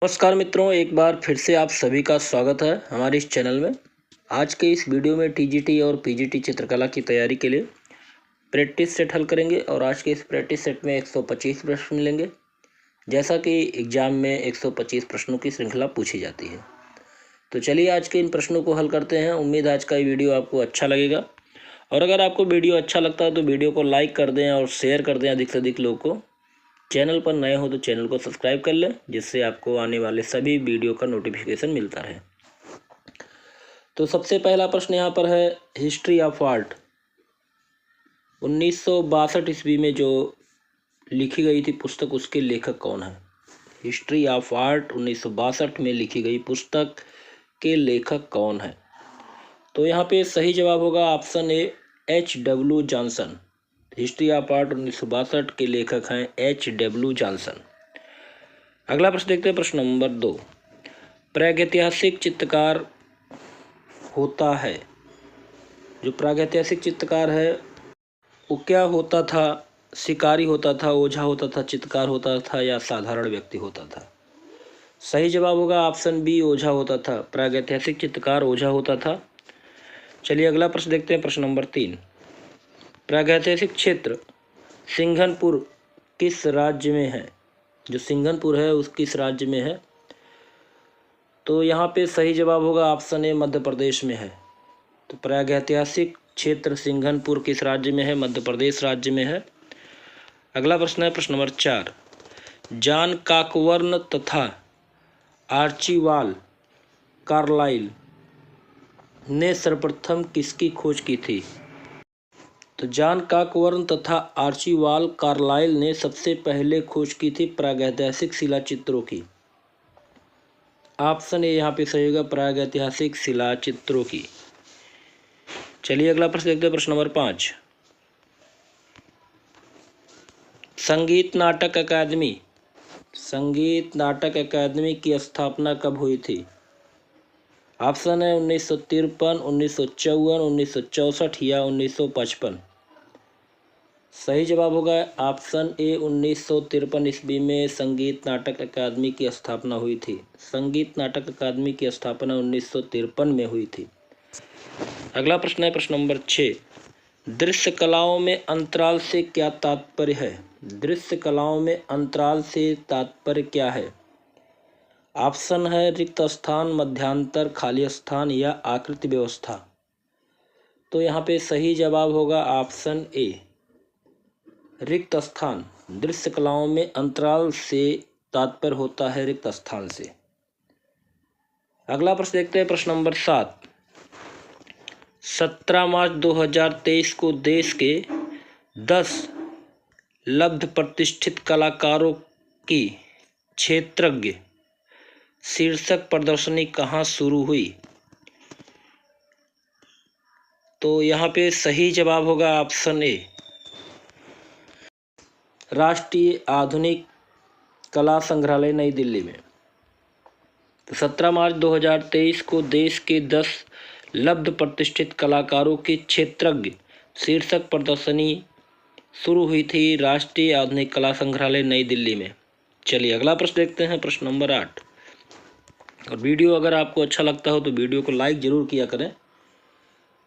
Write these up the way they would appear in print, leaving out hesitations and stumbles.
नमस्कार मित्रों, एक बार फिर से आप सभी का स्वागत है हमारे इस चैनल में। आज के इस वीडियो में टीजीटी और पीजीटी चित्रकला की तैयारी के लिए प्रैक्टिस सेट हल करेंगे और आज के इस प्रैक्टिस सेट में 125 प्रश्न मिलेंगे। जैसा कि एग्जाम में 125 प्रश्नों की श्रृंखला पूछी जाती है, तो चलिए आज के इन प्रश्नों को हल करते हैं। उम्मीद आज का ये वीडियो आपको अच्छा लगेगा और अगर आपको वीडियो अच्छा लगता है तो वीडियो को लाइक कर दें और शेयर कर दें अधिक से अधिक लोगों को। चैनल पर नए हो तो चैनल को सब्सक्राइब कर लें, जिससे आपको आने वाले सभी वीडियो का नोटिफिकेशन मिलता रहे। तो सबसे पहला प्रश्न यहाँ पर है, हिस्ट्री ऑफ आर्ट 1962 ईस्वी में जो लिखी गई थी पुस्तक, उसके लेखक कौन है? हिस्ट्री ऑफ आर्ट 1962 में लिखी गई पुस्तक के लेखक कौन है? तो यहाँ पे सही जवाब होगा option A, H.W. Johnson. History of art 1962 के लेखक हैं H.W. जॉनसन। अगला प्रश्न देखते हैं, प्रश्न नंबर 2। प्रागैतिहासिक चित्रकार होता है, जो प्रागैतिहासिक चित्रकार है वो क्या होता था? शिकारी होता था, ओझा होता था, चित्रकार होता था या साधारण व्यक्ति होता था? सही जवाब होगा ऑप्शन बी, ओझा होता था। प्रागैतिहासिक चित्रकार ओझा होता था। चलिए अगला प्रश्न देखते हैं, प्रश्न नंबर 3। प्रागैतिहासिक क्षेत्र सिंघनपुर किस राज्य में है? जो सिंघनपुर है उस किस राज्य में है? तो यहाँ पे सही जवाब होगा ऑप्शन ए, मध्य प्रदेश में है। तो प्रागैतिहासिक क्षेत्र सिंघनपुर किस राज्य में है? मध्य प्रदेश राज्य में है। अगला प्रश्न है प्रश्न नंबर 4। जॉन कॉकबर्न तथा आर्चिबाल्ड कार्लाइल ने सर्वप्रथम किसकी खोज की थी? तो जॉन कॉकबर्न तथा आर्चिबाल्ड कार्लाइल ने सबसे पहले खोज की थी प्रागैतिहासिक शिलाचित्रों की। ऑप्शन ए यहाँ पे सही होगा, प्रागैतिहासिक शिलाचित्रों की। चलिए अगला प्रश्न देखते हैं, प्रश्न नंबर 5। संगीत नाटक अकादमी की स्थापना कब हुई थी? ऑप्शन है 1953, 1954, 1964 या 1955। सही जवाब होगा ऑप्शन ए, 1953 ईस्वी में संगीत नाटक अकादमी की स्थापना हुई थी। संगीत नाटक अकादमी की स्थापना 1953 में हुई थी। अगला प्रश्न है प्रश्न नंबर 6। दृश्य कलाओं में अंतराल से क्या तात्पर्य है? दृश्य कलाओं में अंतराल से तात्पर्य क्या है? ऑप्शन है रिक्त स्थान, मध्यांतर, खाली स्थान या आकृति व्यवस्था। तो यहाँ पे सही जवाब होगा ऑप्शन ए, रिक्त स्थान। दृश्य कलाओं में अंतराल से तात्पर्य होता है रिक्त स्थान से। अगला प्रश्न देखते हैं, प्रश्न नंबर 7। 17 मार्च 2023 को देश के 10 लब्ध प्रतिष्ठित कलाकारों की क्षेत्रज्ञ शीर्षक प्रदर्शनी कहाँ शुरू हुई? तो यहाँ पे सही जवाब होगा ऑप्शन ए, राष्ट्रीय आधुनिक कला संग्रहालय नई दिल्ली में। तो 17 मार्च 2023 को देश के 10 लब्ध प्रतिष्ठित कलाकारों की क्षेत्रज्ञ शीर्षक प्रदर्शनी शुरू हुई थी राष्ट्रीय आधुनिक कला संग्रहालय नई दिल्ली में। चलिए अगला प्रश्न देखते हैं, प्रश्न नंबर 8। और वीडियो अगर आपको अच्छा लगता हो तो वीडियो को लाइक जरूर किया करें।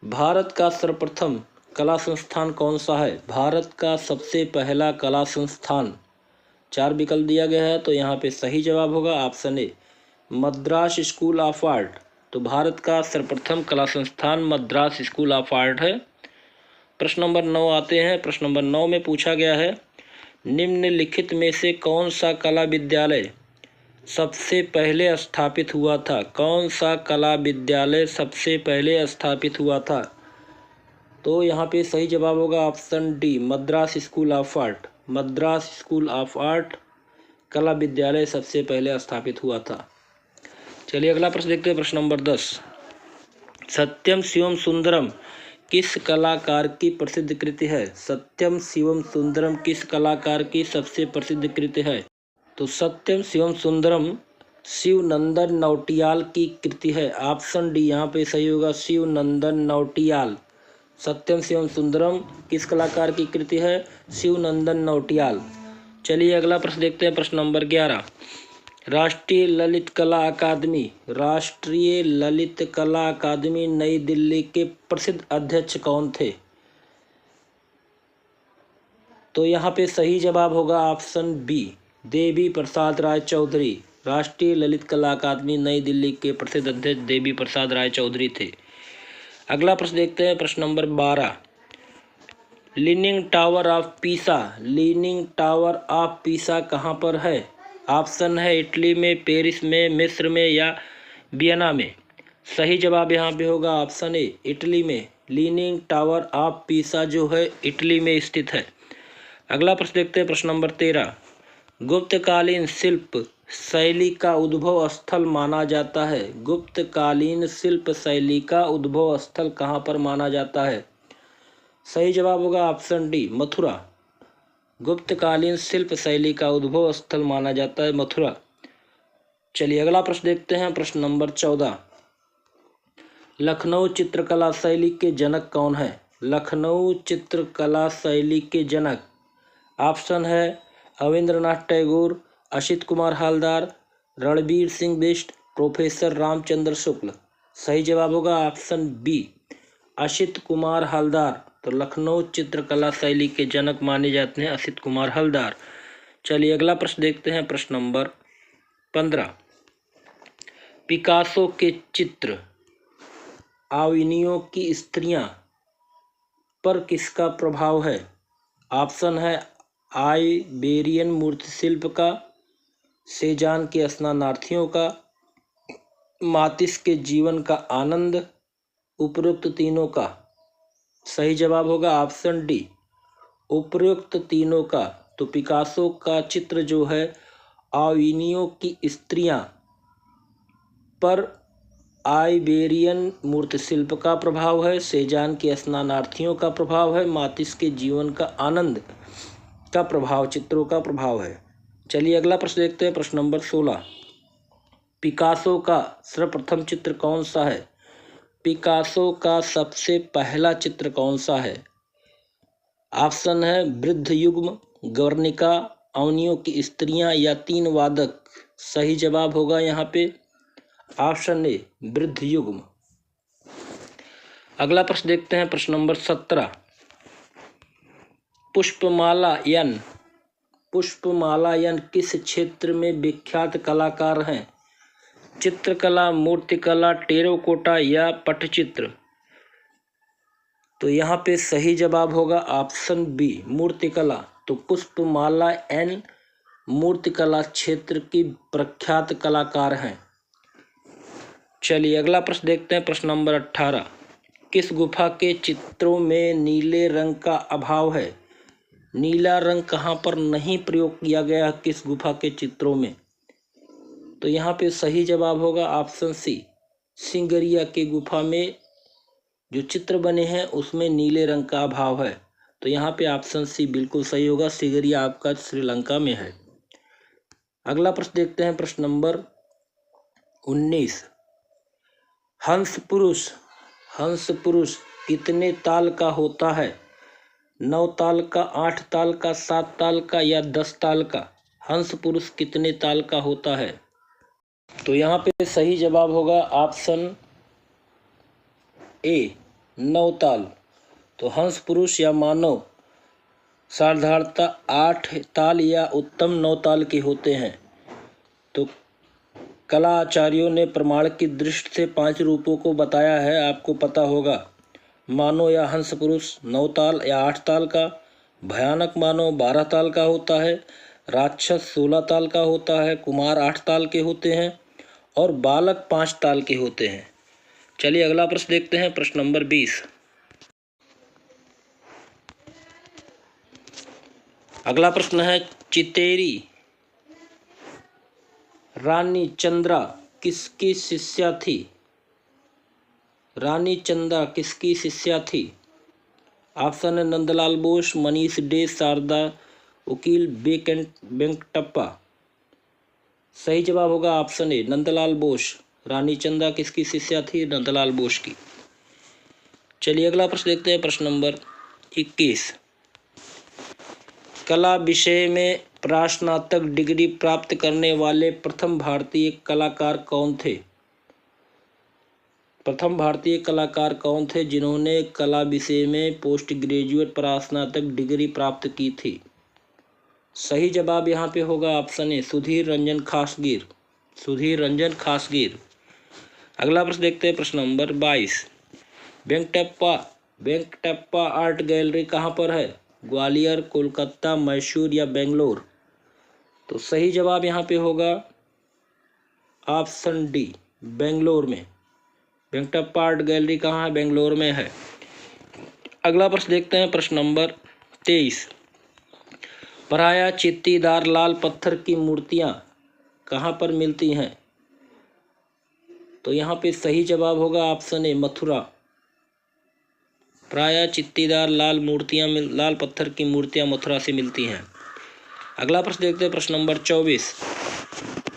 भारत का सर्वप्रथम कला संस्थान कौन सा है? भारत का सबसे पहला कला संस्थान, 4 विकल्प दिया गया है, तो यहाँ पे सही जवाब होगा option A, Madras school of art. तो भारत का सर्वप्रथम कला संस्थान मद्रास स्कूल ऑफ आर्ट है। प्रश्न नंबर 9 आते हैं। प्रश्न नंबर 9 में पूछा गया है, निम्नलिखित में से कौन सा कला विद्यालय सबसे पहले स्थापित हुआ था? कौन सा कला विद्यालय सबसे पहले स्थापित हुआ था? तो यहाँ पे सही जवाब होगा option D, Madras school of art. Madras school of art कला विद्यालय सबसे पहले स्थापित हुआ था। चलिए अगला प्रश्न देखते हैं, प्रश्न नंबर 10। सत्यम शिवम सुंदरम किस कलाकार की प्रसिद्ध कृति है? सत्यम शिवम सुंदरम किस कलाकार की सबसे प्रसिद्ध कृति है? तो सत्यम शिवम सुंदरम शिवनंदन नौटियाल की कृति है। ऑप्शन डी यहाँ पे सही होगा, शिवनंदन नौटियाल। सत्यम शिवम सुंदरम किस कलाकार की कृति है? शिवनंदन नौटियाल। चलिए अगला प्रश्न देखते हैं, प्रश्न नंबर 11। राष्ट्रीय ललित कला अकादमी, राष्ट्रीय ललित कला अकादमी नई दिल्ली के प्रसिद्ध अध्यक्ष कौन थे? तो यहाँ पे सही जवाब होगा ऑप्शन बी, देवी प्रसाद राय चौधरी। राष्ट्रीय ललित कला अकादमी नई दिल्ली के प्रसिद्ध अध्यक्ष देवी प्रसाद राय चौधरी थे। अगला प्रश्न देखते हैं, प्रश्न number 12। Leaning tower of Pisa, leaning tower of Pisa कहाँ पर है? ऑप्शन है इटली में, पेरिस में, मिस्र में या वियना में। सही जवाब यहाँ पे होगा ऑप्शन ए, इटली में। लीनिंग टावर ऑफ पीसा जो है इटली में स्थित है। अगला प्रश्न देखते हैं, प्रश्न नंबर 13। गुप्तकालीन शिल्प शैली का उद्भव स्थल माना जाता है। गुप्तकालीन शिल्प शैली का उद्भव स्थल कहाँ पर माना जाता है? सही जवाब होगा ऑप्शन डी, मथुरा। गुप्तकालीन शिल्प शैली का उद्भव स्थल माना जाता है मथुरा। चलिए अगला प्रश्न देखते हैं, प्रश्न नंबर 14। लखनऊ चित्रकला शैली के जनक कौन है? लखनऊ चित्रकला शैली के जनक ऑप्शन है अविंद्रनाथ टैगोर, असित कुमार हालदार, रणबीर सिंह बिष्ट, प्रोफेसर रामचंद्र शुक्ल। सही जवाब होगा ऑप्शन बी, असित कुमार हालदार। तो लखनऊ चित्रकला शैली के जनक माने जाते हैं असित कुमार हालदार। चलिए अगला प्रश्न देखते हैं, प्रश्न नंबर 15। पिकासो के चित्र आविनियों की स्त्रियां पर किसका प्रभाव है? ऑप्शन है आइबेरियन मूर्तिशिल्प का, सेजान के स्नानार्थियों का, मातिस के जीवन का आनंद, उपरोक्त तीनों का। सही जवाब होगा ऑप्शन डी, उपरोक्त तीनों का। तो पिकासो का चित्र जो है आविनियों की स्त्रियां पर आइबेरियन मूर्तिशिल्प का प्रभाव है, सेजान के स्नानार्थियों का प्रभाव है, मातिस के जीवन का आनंद का प्रभाव, चित्रों का प्रभाव है। चलिए अगला प्रश्न देखते हैं, प्रश्न नंबर 16। पिकासो का सर्वप्रथम चित्र कौन सा है? पिकासो का सबसे पहला चित्र कौन सा है? ऑप्शन है वृद्ध युग्म, गर्निका, आविनियों की स्त्रियां या तीन वादक। सही जवाब होगा यहाँ पे ऑप्शन ए, वृद्ध युग्म। अगला प्रश्न देखते हैं, प्रश्न नंबर 17। पुष्पमालायन, पुष्पमालायन किस क्षेत्र में विख्यात कलाकार हैं? चित्रकला, मूर्तिकला, टेराकोटा या पटचित्र। तो यहाँ पे सही जवाब होगा ऑप्शन बी, मूर्तिकला। तो पुष्पमालायन मूर्तिकला क्षेत्र की प्रख्यात कलाकार हैं। चलिए अगला प्रश्न देखते हैं, प्रश्न नंबर 18। किस गुफा के चित्रों में नीले रंग का अभाव है? नीला रंग कहाँ पर नहीं प्रयोग किया गया किस गुफा के चित्रों में? तो यहाँ पे सही जवाब होगा ऑप्शन सी, सिंगरिया के गुफा में जो चित्र बने हैं उसमें नीले रंग का अभाव है। तो यहाँ पे ऑप्शन सी बिल्कुल सही होगा, सिंगरिया आपका श्रीलंका में है। अगला प्रश्न देखते हैं, प्रश्न नंबर 19। हंस पुरुष, हंस पुरुष कितने ताल का होता है? 9 ताल का, 8 ताल का, 7 ताल का या 10 ताल का? हंस पुरुष कितने ताल का होता है? तो यहाँ पे सही जवाब होगा ऑप्शन ए, 9 ताल। तो हंस पुरुष या मानव साधारणतः 8 ताल या उत्तम 9 ताल के होते हैं। तो कला आचार्यों ने प्रमाण की दृष्टि से 5 रूपों को बताया है, आपको पता होगा। मानव या हंस पुरुष 9 ताल या 8 ताल का, भयानक मानव 12 ताल का होता है, राक्षस 16 ताल का होता है, कुमार 8 ताल के होते हैं और बालक 5 ताल के होते हैं। चलिए अगला प्रश्न देखते हैं, प्रश्न नंबर 20। अगला प्रश्न है, चितेरी रानी चंद्रा किसकी शिष्या थी? रानी चंद्रा किसकी शिष्या थी? ऑप्शन है नंदलाल बोस, मनीष डे, शारदा वकील, वेंकटप्पा। सही जवाब होगा ऑप्शन ए, नंदलाल बोस। रानी चंद्रा किसकी शिष्या थी? नंदलाल बोस की। चलिए अगला प्रश्न देखते हैं, प्रश्न नंबर 21। कला विषय में स्नातक डिग्री प्राप्त करने वाले प्रथम भारतीय कलाकार कौन थे? प्रथम भारतीय कलाकार कौन थे जिन्होंने कला विषय में पोस्ट ग्रेजुएट स्नातक डिग्री प्राप्त की थी? सही जवाब यहाँ पे होगा ऑप्शन ए, सुधीर रंजन खासगीर। सुधीर रंजन खासगीर। अगला प्रश्न देखते हैं, प्रश्न नंबर 22। वेंकटप्पा आर्ट गैलरी कहाँ पर है? ग्वालियर, कोलकाता, मैसूर या बेंगलोर? तो सही जवाब यहाँ पे होगा ऑप्शन डी, बेंगलोर में। वेंकटप्पा आर्ट गैलरी कहाँ है? बेंगलोर में है। अगला प्रश्न देखते हैं, प्रश्न नंबर 23। पराया चित्तीदार लाल पत्थर की मूर्तियां कहाँ पर मिलती हैं? तो यहाँ पे सही जवाब होगा ऑप्शन ए, मथुरा। प्रायः चित्तीदार लाल पत्थर की मूर्तियां मथुरा से मिलती हैं। अगला प्रश्न देखते हैं, प्रश्न नंबर 24।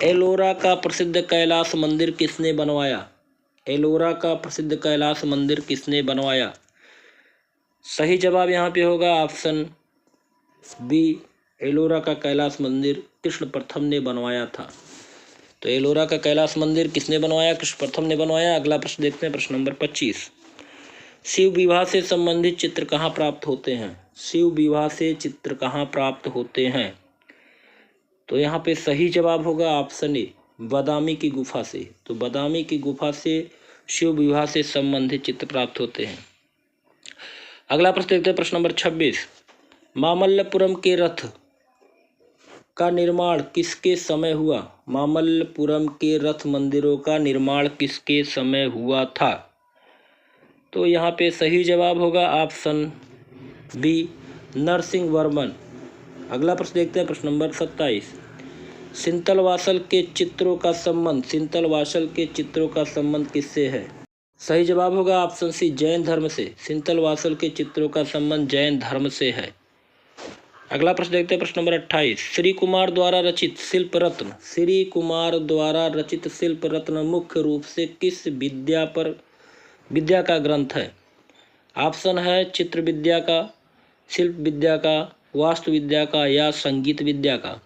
एलोरा का प्रसिद्ध कैलाश मंदिर किसने बनवाया? एलोरा का प्रसिद्ध कैलाश मंदिर किसने बनवाया? सही जवाब यहाँ पे होगा ऑप्शन बी, एलोरा का कैलाश मंदिर कृष्ण प्रथम ने बनवाया था। तो एलोरा का कैलाश मंदिर किसने बनवाया? कृष्ण प्रथम ने बनवाया। अगला प्रश्न देखते हैं, प्रश्न नंबर 25। शिव विवाह से संबंधित चित्र कहाँ प्राप्त होते हैं? शिव विवाह से चित्र कहाँ प्राप्त होते हैं? तो यहाँ पे सही जवाब होगा ऑप्शन ए, बादामी की गुफा से। तो बादामी की गुफा से शिव विवाह से संबंधित चित्र प्राप्त होते हैं। अगला प्रश्न देखते हैं, प्रश्न नंबर 26। मामल्लपुरम के रथ का निर्माण किसके समय हुआ? मामल्लपुरम के रथ मंदिरों का निर्माण किसके समय हुआ था? तो यहाँ पे सही जवाब होगा ऑप्शन बी, नरसिंह वर्मन। अगला प्रश्न देखते हैं, प्रश्न नंबर 27। सिंतलवासल के चित्रों का संबंध किससे है? सही जवाब होगा ऑप्शन सी, जैन धर्म से। सिंतलवासल के चित्रों का संबंध जैन धर्म से है। अगला प्रश्न देखते हैं, प्रश्न नंबर 28। श्री कुमार द्वारा रचित शिल्प रत्न मुख्य रूप से किस विद्या का ग्रंथ है? ऑप्शन है चित्र विद्या का, शिल्प विद्या का, वास्तु विद्या का या संगीत विद्या का?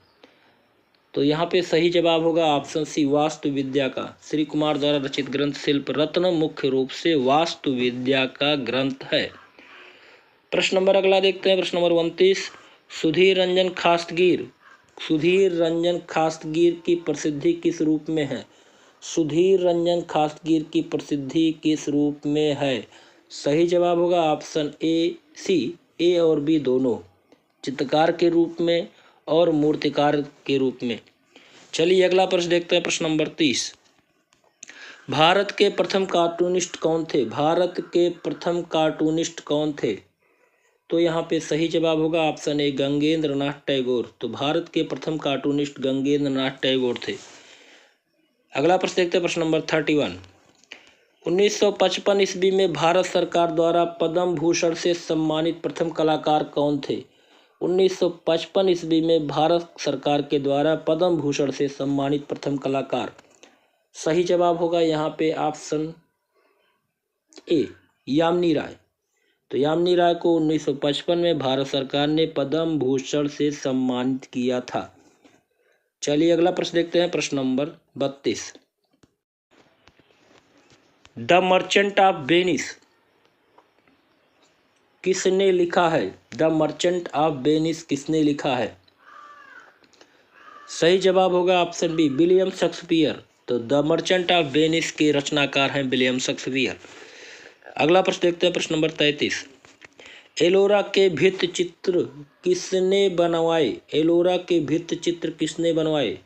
तो यहाँ पे सही जवाब होगा ऑप्शन सी, वास्तु विद्या का। श्री कुमार द्वारा रचित ग्रंथ शिल्प रत्न मुख्य रूप से वास्तु विद्या का ग्रंथ है। प्रश्न नंबर अगला देखते हैं, प्रश्न नंबर 29। सुधीर रंजन खासगीर की प्रसिद्धि किस रूप में है? सुधीर रंजन खासगीर की प्रसिद्धि किस रूप में है? सही जवाब होगा ऑप्शन ए, सी, ए और बी दोनों, चित्रकार के रूप में और मूर्तिकार के रूप में। चलिए अगला प्रश्न देखते हैं, प्रश्न नंबर 30। भारत के प्रथम कार्टूनिस्ट कौन थे? तो यहाँ पे सही जवाब होगा ऑप्शन ए, गंगेंद्र नाथ टैगोर। तो भारत के प्रथम कार्टूनिस्ट गंगेंद्र नाथ टैगोर थे। अगला प्रश्न देखते हैं, प्रश्न नंबर 31। 1955 ईस्वी में भारत सरकार द्वारा पद्म भूषण से सम्मानित प्रथम कलाकार कौन थे? 1955 ईस्वी में भारत सरकार के द्वारा पद्म भूषण से सम्मानित प्रथम कलाकार। सही जवाब होगा यहाँ पे ऑप्शन ए, यामिनी राय। तो यामिनी राय को 1955 में भारत सरकार ने पद्म भूषण से सम्मानित किया था। चलिए अगला प्रश्न देखते हैं, प्रश्न number 32। The merchant of Venice किसने लिखा है? द मर्चेंट ऑफ वेनिस किसने लिखा है? सही जवाब होगा ऑप्शन बी, विलियम शेक्सपियर। तो द मर्चेंट ऑफ वेनिस के रचनाकार हैं विलियम शेक्सपियर। अगला प्रश्न देखते हैं, प्रश्न नंबर 33। एलोरा के भित्ति चित्र किसने बनवाए? एलोरा के भित्ति चित्र किसने बनवाए?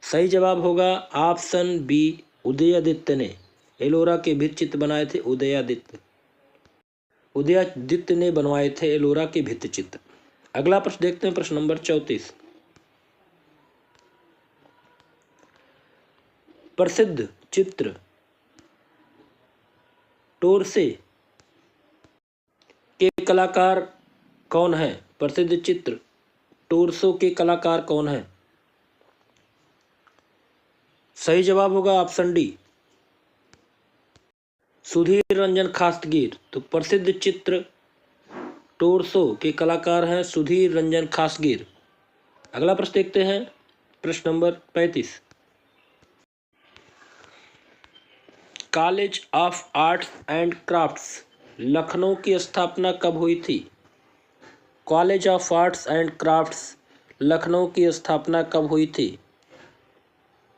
सही जवाब होगा ऑप्शन बी, उदयादित्य ने। एलोरा के भित्ति चित्र बनाए थे उदयादित्य ने बनवाए थे एलोरा के भित्ति चित्र। अगला प्रश्न देखते हैं, प्रश्न नंबर 34। प्रसिद्ध चित्र टोरसे के कलाकार कौन है? प्रसिद्ध चित्र टोरसो के कलाकार कौन है? सही जवाब होगा ऑप्शन डी, सुधीर रंजन खासगीर। तो प्रसिद्ध चित्र टोरसो के कलाकार हैं सुधीर रंजन खासगीर। अगला प्रश्न देखते हैं, प्रश्न number 35। College of arts and crafts Lucknow की स्थापना कब हुई थी? College of arts and crafts Lucknow की स्थापना कब हुई थी?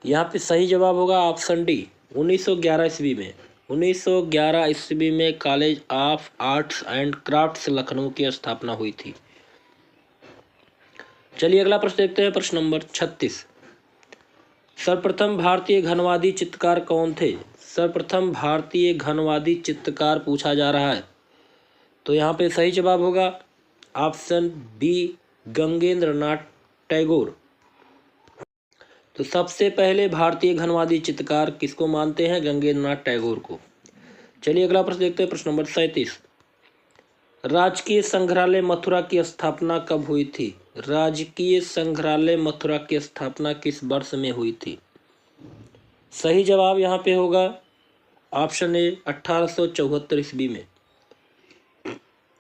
यहाँ पे सही जवाब होगा ऑप्शन डी, 1911 ईस्वी में। 1911 ईस्वी में college of arts and crafts Lucknow की स्थापना हुई थी। चलिए अगला प्रश्न देखते हैं, प्रश्न नंबर 36। सर्वप्रथम भारतीय घनवादी चित्रकार कौन थे? सर्वप्रथम भारतीय घनवादी चित्रकार पूछा जा रहा है, तो यहाँ पे सही जवाब होगा ऑप्शन बी, गंगेंद्र नाथ टैगोर। तो सबसे पहले भारतीय घनवादी चित्रकार किसको मानते हैं? गंगेंद्र नाथ टैगोर को। चलिए अगला प्रश्न देखते हैं, प्रश्न नंबर 37। राजकीय संग्रहालय मथुरा की स्थापना कब हुई थी? राजकीय संग्रहालय मथुरा की स्थापना किस वर्ष में हुई थी? सही जवाब यहाँ पे होगा ऑप्शन ए, 1874 ईस्वी में।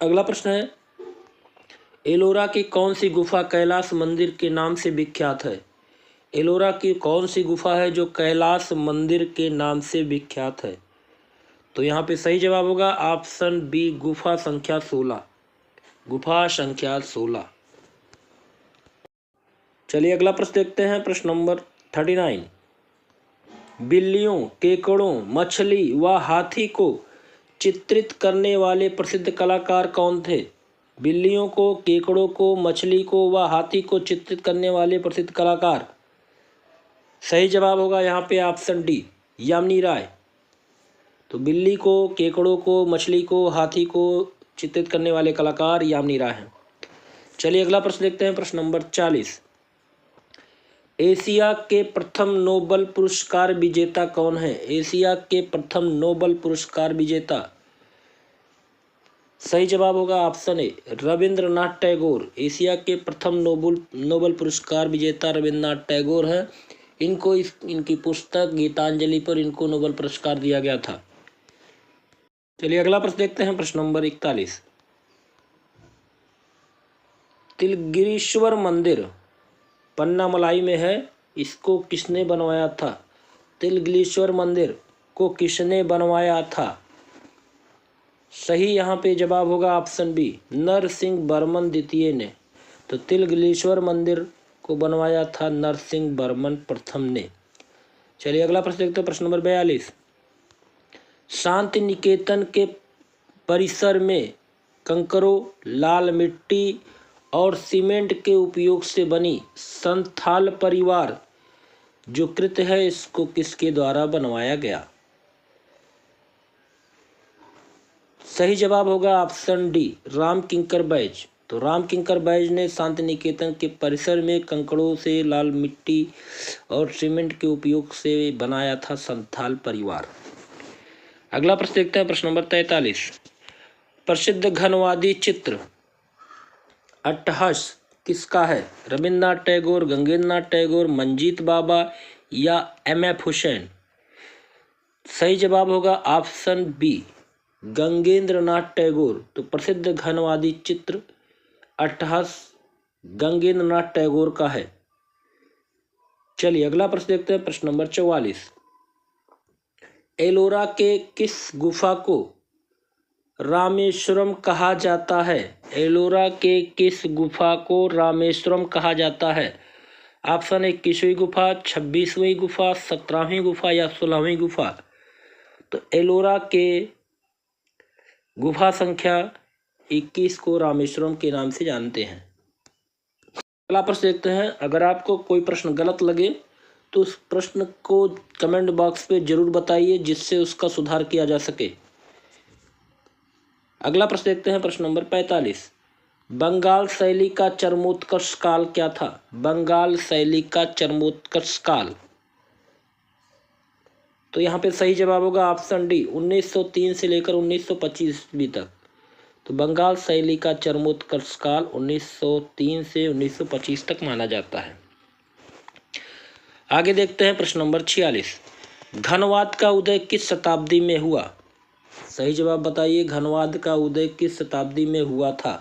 अगला प्रश्न है, एलोरा की कौन सी गुफा कैलाश मंदिर के नाम से विख्यात है? एलोरा की कौन सी गुफा है जो कैलाश मंदिर के नाम से विख्यात है? तो यहाँ पे सही जवाब होगा ऑप्शन बी, गुफा संख्या 16। गुफा संख्या 16। चलिए अगला प्रश्न देखते हैं, प्रश्न नंबर 39। बिल्लियों, केकड़ों, मछली व हाथी को चित्रित करने वाले प्रसिद्ध कलाकार कौन थे? बिल्लियों को, केकड़ों को, मछली को व हाथी को चित्रित करने वाले प्रसिद्ध कलाकार। सही जवाब होगा यहाँ पे ऑप्शन डी, यामिनी राय। तो बिल्ली को, केकड़ों को, मछली को, हाथी को चित्रित करने वाले कलाकार यामिनी राय हैं। चलिए अगला प्रश्न देखते हैं, प्रश्न नंबर 40। एशिया के प्रथम नोबेल पुरस्कार विजेता कौन है? एशिया के प्रथम नोबेल पुरस्कार विजेता। सही जवाब होगा option A, Rabindranath Tagore. Asia के प्रथम नोबेल पुरस्कार विजेता रविंद्रनाथ टैगोर हैं। इनको इनकी पुस्तक गीतांजलि पर इनको नोबेल पुरस्कार दिया गया था। चलिए अगला प्रश्न देखते हैं, प्रश्न नंबर 41। तिलगिरीश्वर मंदिर पन्नामलाई में है, इसको किसने बनवाया था? तिलगिरीश्वर मंदिर को किसने बनवाया था? सही यहाँ पे जवाब होगा ऑप्शन बी, नरसिंह वर्मन द्वितीय ने। तो तिलगिरीश्वर मंदिर को बनवाया था नरसिंह वर्मन प्रथम ने। चलिए अगला प्रश्न देखते हैं, प्रश्न नंबर 42। शांति निकेतन के परिसर में कंकरों, लाल मिट्टी और सीमेंट के उपयोग से बनी संथाल परिवार जो कृत है, इसको किसके द्वारा बनवाया गया? सही जवाब होगा ऑप्शन डी, राम किंकर बैज। तो राम किंकर बैज ने शांति निकेतन के परिसर में कंकड़ों से, लाल मिट्टी और सीमेंट के उपयोग से बनाया था संथाल परिवार। अगला प्रश्न देखते हैं, प्रश्न नंबर 43। प्रसिद्ध घनवादी चित्र अट्टहास किसका है? रविंद्रनाथ टैगोर, गंगेंद्र नाथ टैगोर, मंजीत बाबा या MF हुसैन? सही जवाब होगा ऑप्शन बी, गंगेंद्र नाथ टैगोर। तो प्रसिद्ध घनवादी चित्र अट्टहास गंगेंद्र नाथ टैगोर का है। चलिए अगला प्रश्न देखते हैं, प्रश्न नंबर 44। एलोरा के किस गुफा को रामेश्वरम कहा जाता है? एलोरा के किस गुफा को रामेश्वरम कहा जाता है? ऑप्शन ए, 21वीं गुफा, 26वीं गुफा, 17वीं गुफा या 16वीं गुफा? तो एलोरा के गुफा संख्या 21 को रामेश्वरम के नाम से जानते हैं। अगला प्रश्न देखते हैं। अगर आपको कोई प्रश्न गलत लगे तो उस प्रश्न को कमेंट बॉक्स पे जरूर बताइए, जिससे उसका सुधार किया जा सके। अगला प्रश्न देखते हैं, प्रश्न नंबर 45। बंगाल शैली का चरमोत्कर्ष काल क्या था? बंगाल शैली का चरमोत्कर्ष काल। तो यहाँ पे सही जवाब होगा ऑप्शन डी, 1903 से लेकर 1925 ईस्वी तक। तो बंगाल शैली का चरमोत्कर्ष काल 1903 से 1925 तक माना जाता है। आगे देखते हैं, प्रश्न नंबर 46। घनवाद का उदय किस शताब्दी में हुआ? सही जवाब बताइए, घनवाद का उदय किस शताब्दी में हुआ था?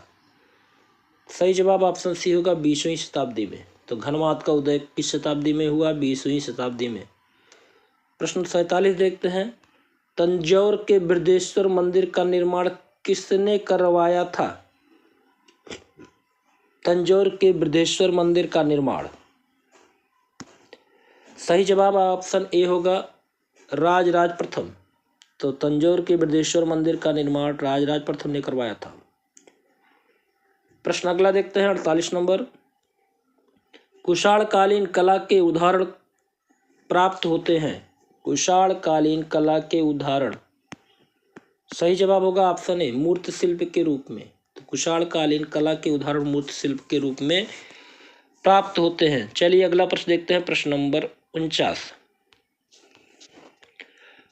सही जवाब ऑप्शन सी होगा 20वीं शताब्दी में। तो घनवात का उदय किस शताब्दी में हुआ? 20वीं शताब्दी में। प्रश्न 47 देखते हैं। तंजौर के बृहदेश्वर मंदिर का निर्माण किसने करवाया था? तंजौर के बृहदेश्वर मंदिर का निर्माण। सही जवाब ऑप्शन ए होगा राजराज प्रथम। तो तंजौर के बृहदेश्वर मंदिर का निर्माण राजराज प्रथम ने करवाया था। प्रश्न अगला देखते हैं 48 नंबर। कुषाणकालीन कला के उदाहरण प्राप्त होते हैं। कुषाणकालीन कला के उदाहरण। सही जवाब होगा ऑप्शन ए मूर्ति शिल्प के रूप में। तो कुषाणकालीन कला के उदाहरण मूर्ति शिल्प के रूप में प्राप्त होते हैं। चलिए अगला प्रश्न देखते हैं। प्रश्न नंबर 49।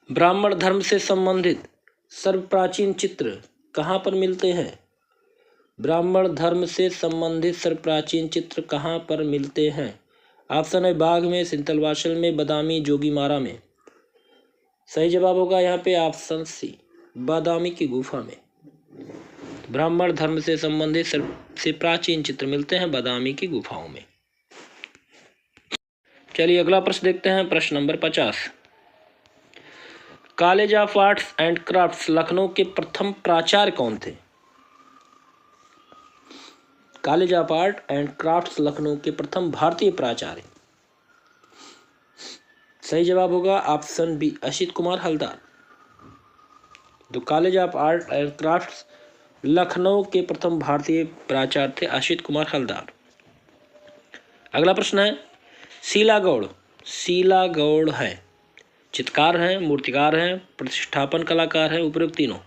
ब्राह्मण धर्म से संबंधित सर्वप्राचीन चित्र कहाँ पर मिलते हैं? ब्राह्मण धर्म से संबंधित सर्वप्राचीन चित्र कहाँ पर मिलते हैं? ऑप्शन है बाघ में, सिंतलवासल में, बदामी, जोगीमारा में। सही जवाब होगा यहाँ पे ऑप्शन सी बादामी की गुफा में। ब्राह्मण धर्म से संबंधित सबसे प्राचीन चित्र मिलते हैं बादामी की गुफाओं में। चलिए अगला प्रश्न देखते हैं। प्रश्न number 50। College of arts and crafts Lucknow के प्रथम प्राचार्य कौन थे? College of art and crafts Lucknow के प्रथम भारतीय प्राचार्य। सही जवाब होगा ऑप्शन बी असित कुमार हलदार। तो college of art and crafts Lucknow के प्रथम भारतीय प्राचार्य थे असित कुमार हलदार। अगला प्रश्न है। शीला गौड़। शीला गौड़ है चित्रकार हैं, मूर्तिकार हैं, प्रतिष्ठापन कलाकार हैं, उपयुक्त तीनों।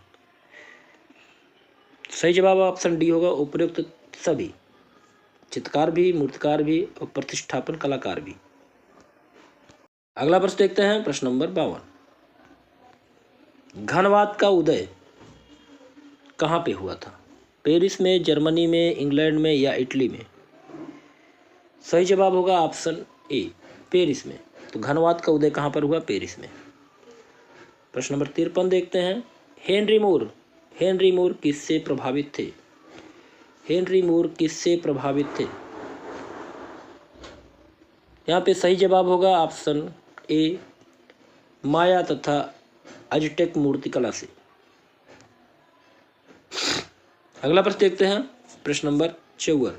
सही जवाब ऑप्शन डी होगा उपयुक्त सभी। चित्रकार भी, मूर्तिकार भी और प्रतिष्ठापन कलाकार भी। अगला प्रश्न देखते हैं। प्रश्न नंबर 52। घनवात का उदय कहाँ पे हुआ था? पेरिस में, जर्मनी में, इंग्लैंड में या इटली में? सही जवाब होगा ऑप्शन ए पेरिस में। तो घनवात का उदय कहाँ पर हुआ? पेरिस में। प्रश्न नंबर 53 देखते हैं। हेनरी मूर। हेनरी मूर किससे प्रभावित थे? हेनरी मूर किससे प्रभावित थे? यहाँ पे सही जवाब होगा ऑप्शन ए माया तथा अजटेक मूर्तिकला से। अगला प्रश्न देखते हैं। प्रश्न नंबर 54।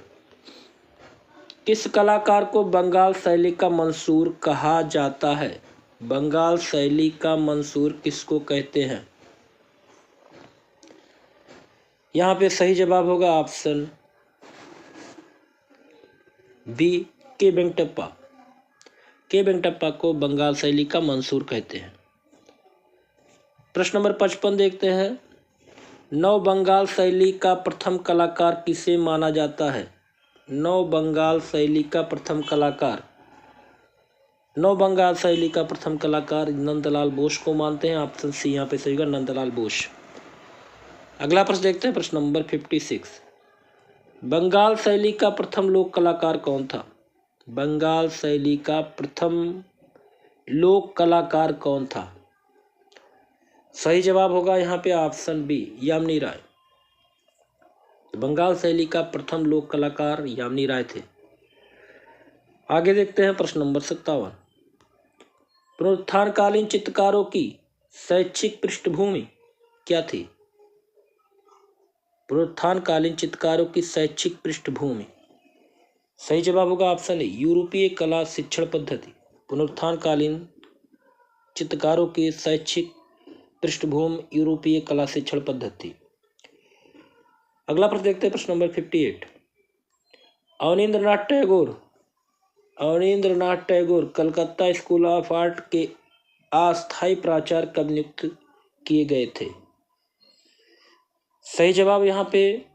किस कलाकार को बंगाल शैली का मंसूर कहा जाता है? बंगाल शैली का मंसूर किसको कहते हैं? यहाँ पे सही जवाब होगा ऑप्शन बी के वेंकटप्पा। के वेंकटप्पा को बंगाल शैली का मंसूर कहते हैं। प्रश्न नंबर 55 देखते हैं। नव बंगाल शैली का प्रथम कलाकार किसे माना जाता है? नव बंगाल शैली का प्रथम कलाकार। नव बंगाल शैली का प्रथम कलाकार नंदलाल बोस को मानते हैं। ऑप्शन सी यहाँ पे सही होगा नंदलाल बोस। अगला प्रश्न देखते हैं। प्रश्न नंबर 56। बंगाल शैली का प्रथम लोक कलाकार कौन था? बंगाल शैली का प्रथम लोक कलाकार कौन था? सही जवाब होगा यहाँ पे ऑप्शन बी यामिनी राय। बंगाल शैली का प्रथम लोक कलाकार यामिनी राय थे। आगे देखते हैं। प्रश्न नंबर 57। पुनरुत्थानकालीन चित्रकारों की शैक्षिक पृष्ठभूमि क्या थी? पुनरुत्थानकालीन चित्रकारों की शैक्षिक पृष्ठभूमि। सही जवाब होगा ऑप्शन ए यूरोपीय कला शिक्षण पद्धति। पुनरुत्थानकालीन चित्रकारों की शैक्षिक पृष्ठभूमि यूरोपीय कला शिक्षण पद्धति। अगला प्रश्न देखते हैं। प्रश्न number 58। Abanindranath Tagore Calcutta school of art के अस्थायी प्राचार्य कब नियुक्त किए गए थे? सही जवाब यहाँ पे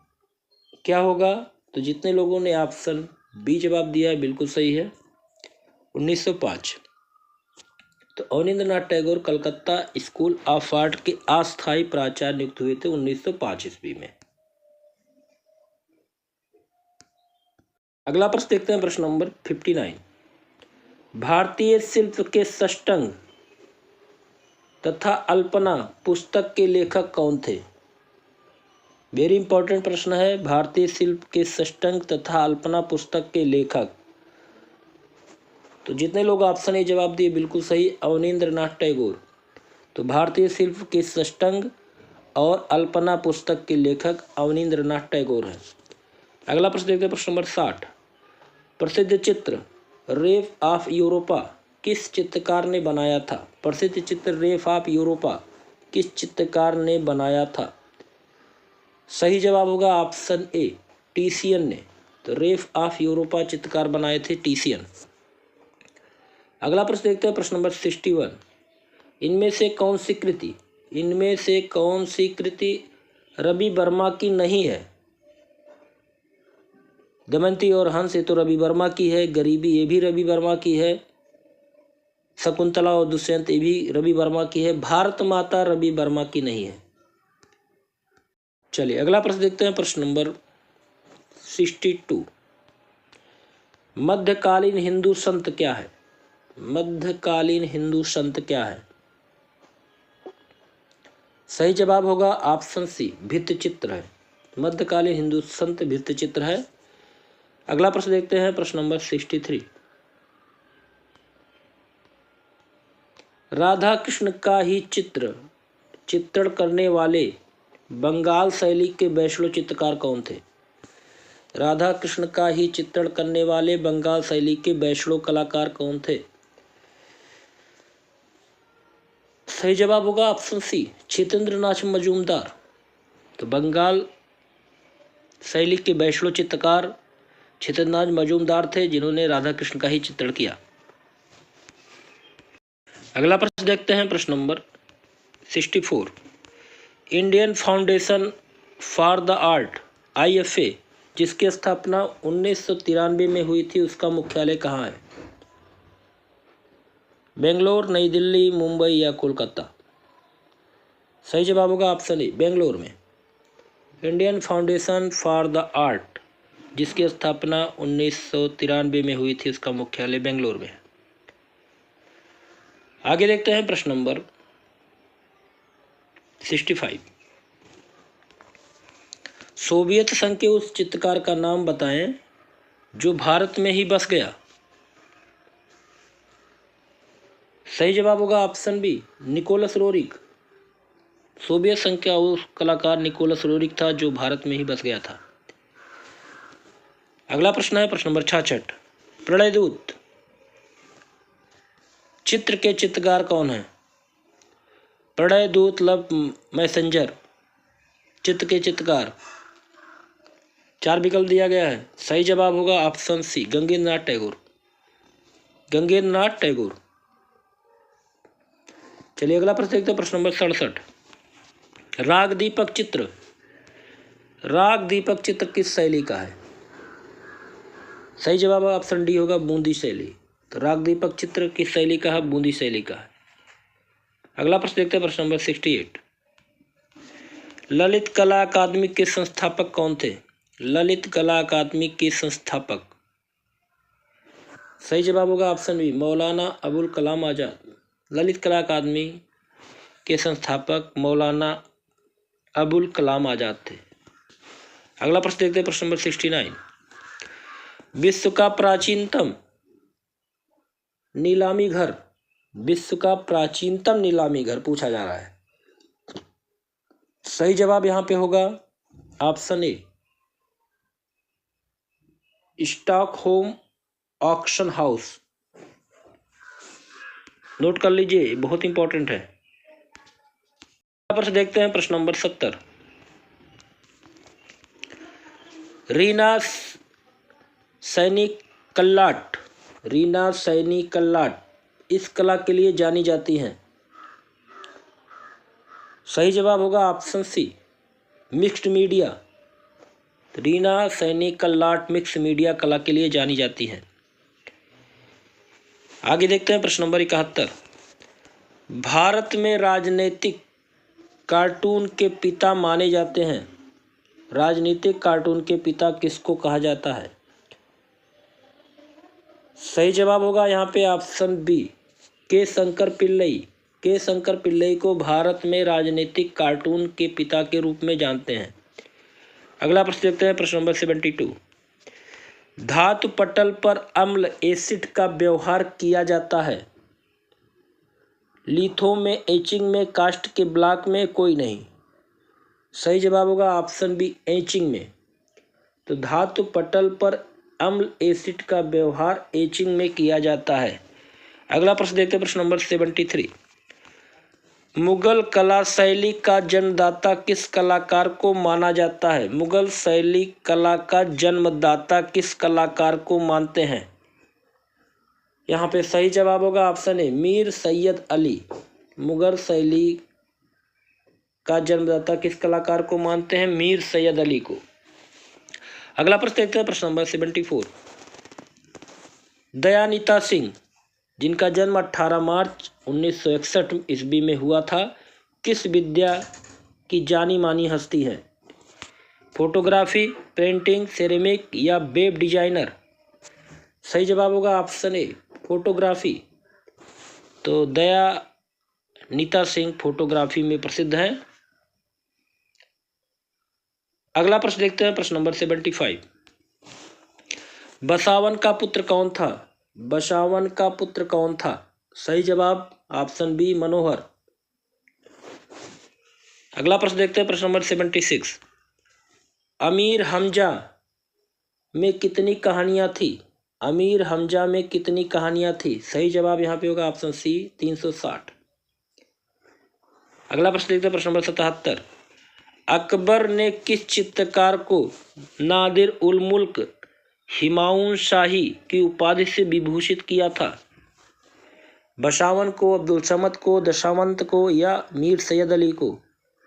क्या होगा? तो जितने लोगों ने ऑप्शन बी जवाब दिया है बिल्कुल सही है, 1905। तो Abanindranath Tagore Calcutta school of art के अस्थायी प्राचार्य नियुक्त हुए थे 1905 ईस्वी में। अगला प्रश्न देखते हैं। प्रश्न नंबर 59। भारतीय शिल्प के षष्टंग तथा अल्पना पुस्तक के लेखक कौन थे? वेरी इंपॉर्टेंट प्रश्न है। भारतीय शिल्प के षष्टांग तथा अल्पना पुस्तक के लेखक। तो जितने लोग ऑप्शन ए जवाब दिए बिल्कुल सही, अवनींद्रनाथ टैगोर। तो भारतीय शिल्प के षष्टांग और अल्पना पुस्तक के लेखक अवनींद्रनाथ टैगोर हैं। अगला प्रश्न देखते हैं, प्रश्न नंबर 60। प्रसिद्ध चित्र रेफ ऑफ यूरोपा किस चित्रकार ने बनाया था? प्रसिद्ध चित्र रेफ ऑफ यूरोपा किस चित्रकार ने बनाया था? सही जवाब होगा ऑप्शन ए, टीसियन ने। तो रेफ ऑफ यूरोपा चित्रकार बनाए थे टीसियन। अगला प्रश्न देखते हैं, प्रश्न नंबर 61। इनमें से कौन सी कृति रवि वर्मा की नहीं है? दमयंती और हंस ये तो रवि वर्मा की है, गरीबी ये भी रवि वर्मा की है, शकुंतला और दुष्यंत ये भी रवि वर्मा की है, भारत माता रवि वर्मा की नहीं है। चलिए अगला प्रश्न देखते हैं, प्रश्न नंबर 62। मध्यकालीन हिंदू संत क्या है? मध्यकालीन हिंदू संत क्या है? सही जवाब होगा ऑप्शन सी, भित्तिचित्र है। मध्यकालीन हिंदू संत भित्तिचित्र है। अगला प्रश्न देखते हैं, प्रश्न नंबर 63। राधा कृष्ण का ही चित्रण करने वाले बंगाल शैली के वैष्णव चित्रकार कौन थे? राधा कृष्ण का ही चित्रण करने वाले बंगाल शैली के वैष्णव कलाकार कौन थे? सही जवाब होगा ऑप्शन सी, छितेंद्रनाथ मजूमदार। तो बंगाल शैली के वैष्णव चित्रकार छितेंद्रनाथ मजूमदार थे, जिन्होंने राधा कृष्ण का ही चित्रण किया। अगला प्रश्न देखते हैं, प्रश्न number 64। Indian foundation for the art IFA जिसकी स्थापना 1993 में हुई थी, उसका मुख्यालय कहाँ है? बेंगलोर, नई दिल्ली, मुंबई या कोलकाता? सही जवाब होगा ऑप्शन ए, बेंगलोर में। Indian foundation for the art जिसकी स्थापना 1993 में हुई थी, उसका मुख्यालय बेंगलोर में है। आगे देखते हैं, प्रश्न नंबर 65। सोवियत संघ के उस चित्रकार का नाम बताएं जो भारत में ही बस गया। सही जवाब होगा option B, Nicholas Roerich. Soviet संघ का उस कलाकार निकोलस रोरिक था जो भारत में ही बस गया था। अगला प्रश्न है, प्रश्न नंबर 66। प्रलयदूत चित्र के चित्रकार कौन है? प्रलयदूत लव मैसेंजर चित्र के चित्रकार। 4 विकल्प दिया गया है। सही जवाब होगा ऑप्शन सी, गंगेंद्रनाथ टैगोर। गंगेंद्रनाथ टैगोर। चलिए अगला प्रश्न देखते हैं, प्रश्न नंबर 67। राग दीपक चित्र किस शैली का है? सही जवाब ऑप्शन डी होगा, बूंदी शैली। तो राग दीपक चित्र किस शैली का है? बूंदी शैली का है। अगला प्रश्न देखते हैं, प्रश्न नंबर 68। ललित कला अकादमी के संस्थापक कौन थे? ललित कला अकादमी के संस्थापक। सही जवाब होगा ऑप्शन बी, मौलाना अबुल कलाम आजाद। ललित कला अकादमी के संस्थापक मौलाना अबुल कलाम आजाद थे। अगला प्रश्न देखते हैं, प्रश्न नंबर 69। विश्व का प्राचीनतम नीलामी घर पूछा जा रहा है। सही जवाब यहां पे होगा option A, Stockholm auction house. Note कर लीजिए, बहुत इंपॉर्टेंट है। प्रश्न देखते हैं, प्रश्न नंबर 70। रीना सैनी कल्लाट इस कला के लिए जानी जाती हैं। सही जवाब होगा option C, mixed media. Reena Saini Kallat mix media कला के लिए जानी जाती हैं। आगे देखते हैं, प्रश्न नंबर 71। भारत में राजनीतिक कार्टून के पिता माने जाते हैं। राजनीतिक कार्टून के पिता किसको कहा जाता है? सही जवाब होगा यहाँ पे ऑप्शन बी, के शंकर पिल्लई। को भारत में राजनीतिक कार्टून के पिता के रूप में जानते हैं। अगला प्रश्न देखते हैं, प्रश्न नंबर 72। धातु पटल पर अम्ल एसिड का व्यवहार किया जाता है। लिथो में, एचिंग में, कास्ट के ब्लॉक में, कोई नहीं। सही जवाब होगा ऑप्शन बी, एचिंग में। तो धातु पटल पर अम्ल एसिड का व्यवहार एचिंग में किया जाता है। अगला प्रश्न देखते हैं, प्रश्न नंबर 73। मुगल कला शैली का जन्मदाता किस कलाकार को माना जाता है? मुगल शैली कला का जन्मदाता किस कलाकार को मानते हैं? यहाँ पे सही जवाब होगा ऑप्शन ए, मीर सैयद अली। मुगल शैली का जन्मदाता किस कलाकार को मानते हैं? मीर सैयद अली को। अगला प्रश्न देखते हैं, प्रश्न नंबर 74। दयानिता सिंह, जिनका जन्म 18 मार्च 1961 ईस्वी में हुआ था, किस विद्या की जानी मानी हस्ती है? फोटोग्राफी, पेंटिंग, सेरेमिक या वेब डिजाइनर? सही जवाब होगा ऑप्शन ए, फोटोग्राफी। तो दयानिता सिंह फोटोग्राफी में प्रसिद्ध हैं। अगला प्रश्न देखते हैं, प्रश्न नंबर 75। बसावन का पुत्र कौन था? बसावन का पुत्र कौन था? सही जवाब ऑप्शन बी, मनोहर। अगला प्रश्न देखते हैं, प्रश्न नंबर 76। अमीर हमजा में कितनी कहानियां थी? अमीर हमजा में कितनी कहानियां थी? सही जवाब यहाँ पे होगा ऑप्शन सी, 360। अगला प्रश्न देखते हैं, प्रश्न नंबर 77। अकबर ने किस चित्रकार को नादिर उल मुल्क हुमायूं शाही की उपाधि से विभूषित किया था? बसावन को, अब्दुल समद को, दशावंत को या मीर सैयद अली को?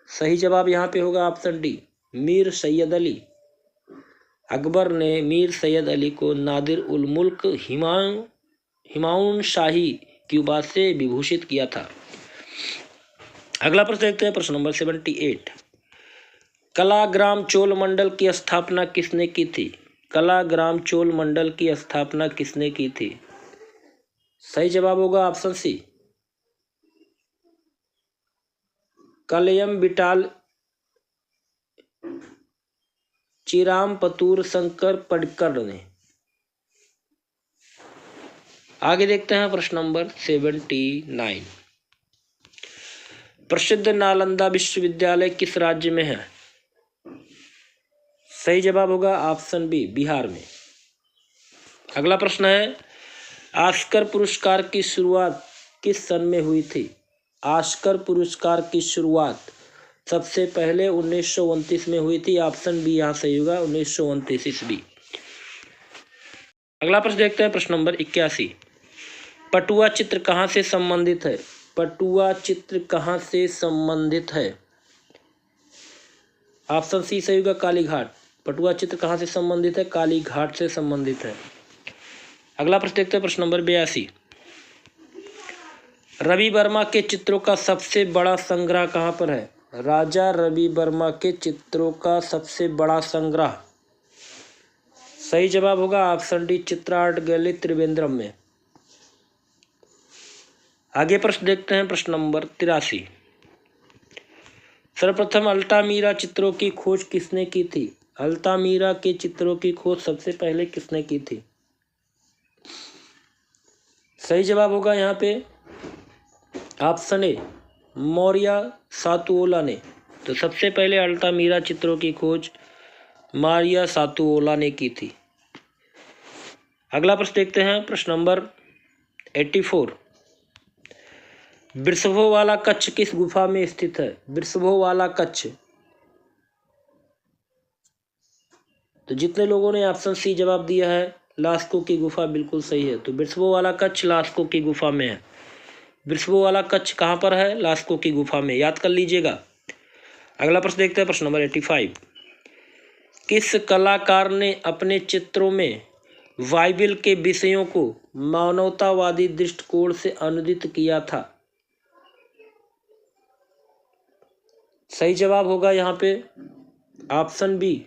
सही जवाब यहाँ पे होगा ऑप्शन डी, मीर सैयद अली। अकबर ने मीर सैयद अली को नादिर उल मुल्क हुमायूं शाही की उपाधि से विभूषित किया था। अगला प्रश्न देखते हैं, प्रश्न नंबर 78। कलाग्राम चोल मंडल की स्थापना किसने की थी? कलाग्राम चोल मंडल की स्थापना किसने की थी? सही जवाब होगा ऑप्शन सी, कलयम बिटाल चिराम पतूर शंकर पडकर ने। आगे देखते हैं, प्रश्न नंबर 79। प्रसिद्ध नालंदा विश्वविद्यालय किस राज्य में है? सही जवाब होगा ऑप्शन बी, बिहार में। अगला प्रश्न है, ऑस्कर पुरस्कार की शुरुआत किस सन में हुई थी? ऑस्कर पुरस्कार की शुरुआत सबसे पहले 1929 में हुई थी। ऑप्शन बी यहाँ सही होगा, 1929 ईस्वी। अगला प्रश्न देखते हैं, प्रश्न नंबर 81। पटुआ चित्र कहाँ से संबंधित है? पटुआ चित्र कहाँ से संबंधित है? ऑप्शन सी सही होगा, कालीघाट। पटुआ चित्र कहाँ से संबंधित है? कालीघाट से संबंधित है। अगला प्रश्न देखते हैं, प्रश्न नंबर 82। रवि वर्मा के चित्रों का सबसे बड़ा संग्रह कहाँ पर है? राजा रवि वर्मा के चित्रों का सबसे बड़ा संग्रह, सही जवाब होगा option D, Chitra art gallery Trivandrum में। आगे प्रश्न देखते हैं, प्रश्न नंबर 83। सर्वप्रथम अल्टामीरा चित्रों की खोज किसने की थी? अल्टामीरा के चित्रों की खोज सबसे पहले किसने की थी? सही जवाब होगा यहाँ पे ऑप्शन ए, मौर्य सातुओला ने। तो सबसे पहले अल्टामीरा चित्रों की खोज मौर्य सातुओला ने की थी। अगला प्रश्न देखते हैं, प्रश्न नंबर 84। वृषभोवाला कच्छ किस गुफा में स्थित है? वृषभोवाला कच्छ। तो जितने लोगों ने ऑप्शन सी जवाब दिया है, लास्को की गुफा बिल्कुल सही है। तो वृषभोवाला कच्छ लास्को की गुफा में है। वृषभोवाला कच्छ कहाँ पर है? लास्को की गुफा में, याद कर लीजिएगा। अगला प्रश्न देखते हैं, प्रश्न नंबर 85। किस कलाकार ने अपने चित्रों में बाइबिल के विषयों को मानवतावादी दृष्टिकोण से अनुदित किया था? सही जवाब होगा यहाँ पे ऑप्शन बी,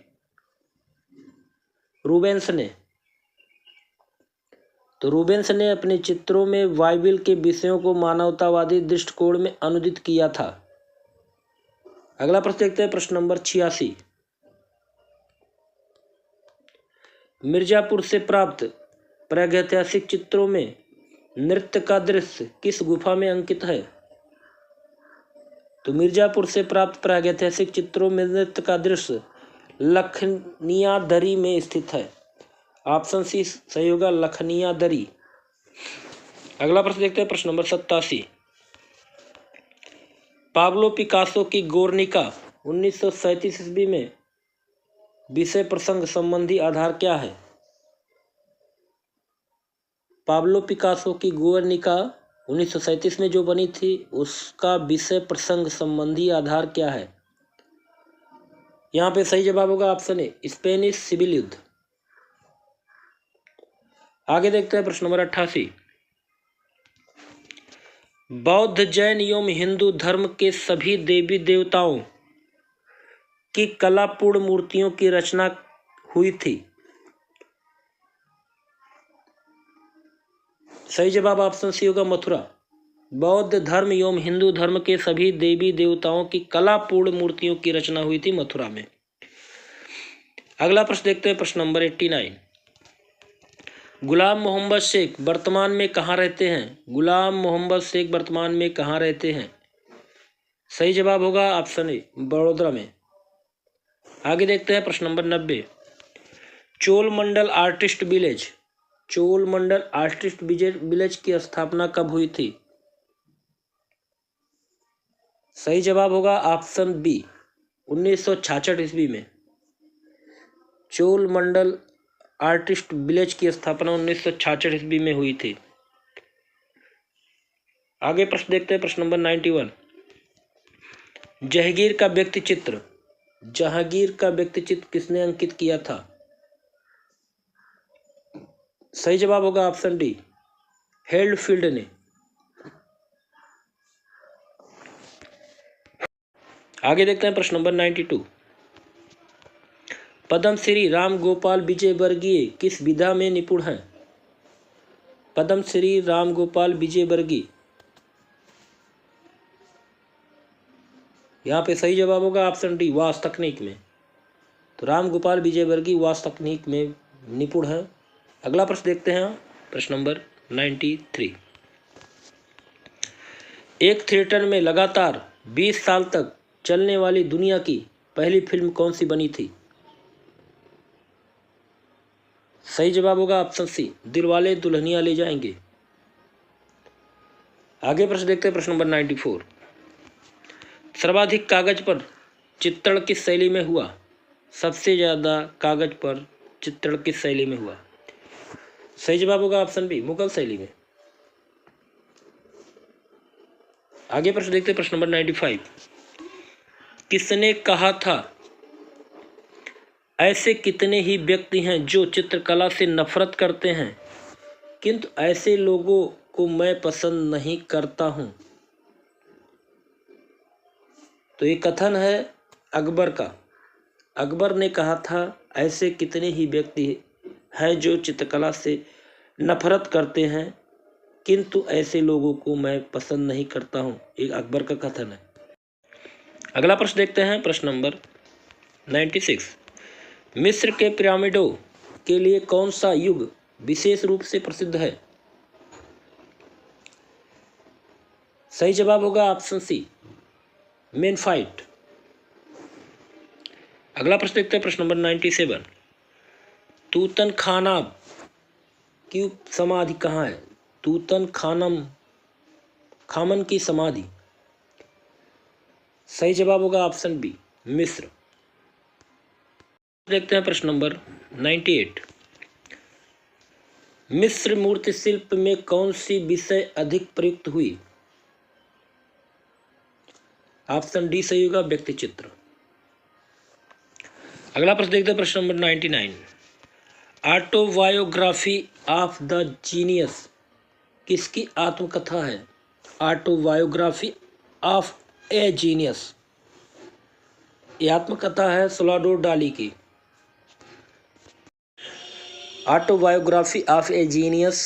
रूबेंस ने। तो रूबेंस ने अपने चित्रों में बाइबिल के विषयों को मानवतावादी दृष्टिकोण में अनुदित किया था। अगला प्रश्न देखते हैं, प्रश्न नंबर 86। मिर्जापुर से प्राप्त प्रागैतिहासिक चित्रों में नृत्य का दृश्य किस गुफा में अंकित है? तो मिर्जापुर से प्राप्त प्रागैतिहासिक चित्रों में नृत्य का दृश्य लखनियादरी में स्थित है। ऑप्शन सी सही होगा, लखनियादरी। अगला प्रश्न देखते हैं, प्रश्न नंबर 87। पाब्लो पिकासो की गोर्निका 1937 ईस्वी में विषय प्रसंग संबंधी आधार क्या है? पाब्लो पिकासो की गोर्निका 1937 में जो बनी थी उसका विषय प्रसंग संबंधी आधार क्या है? यहाँ पे सही जवाब होगा ऑप्शन ए, स्पेनिश सिविल युद्ध। आगे देखते हैं प्रश्न नंबर 88। बौद्ध, जैन एवं हिंदू धर्म के सभी देवी देवताओं की कलापूर्ण मूर्तियों की रचना हुई थी। सही जवाब ऑप्शन सी होगा, मथुरा। बौद्ध धर्म एवं हिंदू धर्म के सभी देवी देवताओं की कलापूर्ण मूर्तियों की रचना हुई थी मथुरा में। अगला प्रश्न देखते हैं, प्रश्न नंबर 89। गुलाम मोहम्मद शेख वर्तमान में कहाँ रहते हैं? गुलाम मोहम्मद शेख वर्तमान में कहाँ रहते हैं? सही जवाब होगा ऑप्शन ए, बड़ौदा में। आगे देखते हैं प्रश्न number 90। Cholamandal artist village, Cholamandal artist village की स्थापना कब हुई थी? सही जवाब होगा ऑप्शन बी, 1966 ईस्वी में। चोलमंडल आर्टिस्ट विलेज की स्थापना 1966 ईस्वी में हुई थी। आगे प्रश्न देखते हैं, प्रश्न नंबर 91। जहांगीर का व्यक्ति चित्र, जहांगीर का व्यक्ति चित्र किसने अंकित किया था? सही जवाब होगा ऑप्शन डी, हेल्डफील्ड ने। आगे देखते हैं प्रश्न नंबर 92। पद्मश्री राम गोपाल विजयवर्गीय किस विधा में निपुण हैं? पद्मश्री राम गोपाल विजयवर्गीय, यहाँ पे सही जवाब होगा ऑप्शन डी, वास्तु तकनीक में। तो राम गोपाल विजयवर्गीय वास्तु तकनीक में निपुण है। अगला प्रश्न देखते हैं, प्रश्न नंबर 93। एक थिएटर में लगातार 20 साल तक चलने वाली दुनिया की पहली फिल्म कौन सी बनी थी? सही जवाब होगा ऑप्शन सी, दिलवाले दुल्हनिया ले जाएंगे। आगे प्रश्न देखते हैं, प्रश्न नंबर 94। सर्वाधिक कागज पर चित्रण किस शैली में हुआ? सबसे ज्यादा कागज पर चित्रण किस शैली में हुआ? सही जवाब होगा ऑप्शन बी, मुगल शैली में। आगे प्रश्न देखते हैं, प्रश्न नंबर 95। किसने कहा था ऐसे कितने ही व्यक्ति हैं जो चित्रकला से नफरत करते हैं किंतु ऐसे लोगों को मैं पसंद नहीं करता हूं? तो ये कथन है अकबर का। अकबर ने कहा था ऐसे कितने ही व्यक्ति हैं जो चित्रकला से नफरत करते हैं किंतु ऐसे लोगों को मैं पसंद नहीं करता हूं, एक अकबर का कथन है। अगला प्रश्न देखते हैं, प्रश्न नंबर 96। मिस्र के पिरामिडों के लिए कौन सा युग विशेष रूप से प्रसिद्ध है? सही जवाब होगा ऑप्शन सी, मेनफाइट। अगला प्रश्न देखते हैं, प्रश्न नंबर 97। तूतन की समाधि कहाँ है? तूतन खामन की समाधि। सही जवाब होगा ऑप्शन बी, मिस्र। देखते हैं प्रश्न नंबर 98। मिस्र मूर्ति शिल्प में कौन सी विषय अधिक प्रयुक्त हुई? ऑप्शन डी सही होगा, व्यक्ति चित्र। अगला प्रश्न देखते हैं, प्रश्न number 99। Autobiography of the genius किसकी आत्मकथा है? ऑटोबायोग्राफी ऑफ ए जीनियस, यह आत्मकथा है सल्वाडोर डाली की। ऑटोबायोग्राफी ऑफ ए जीनियस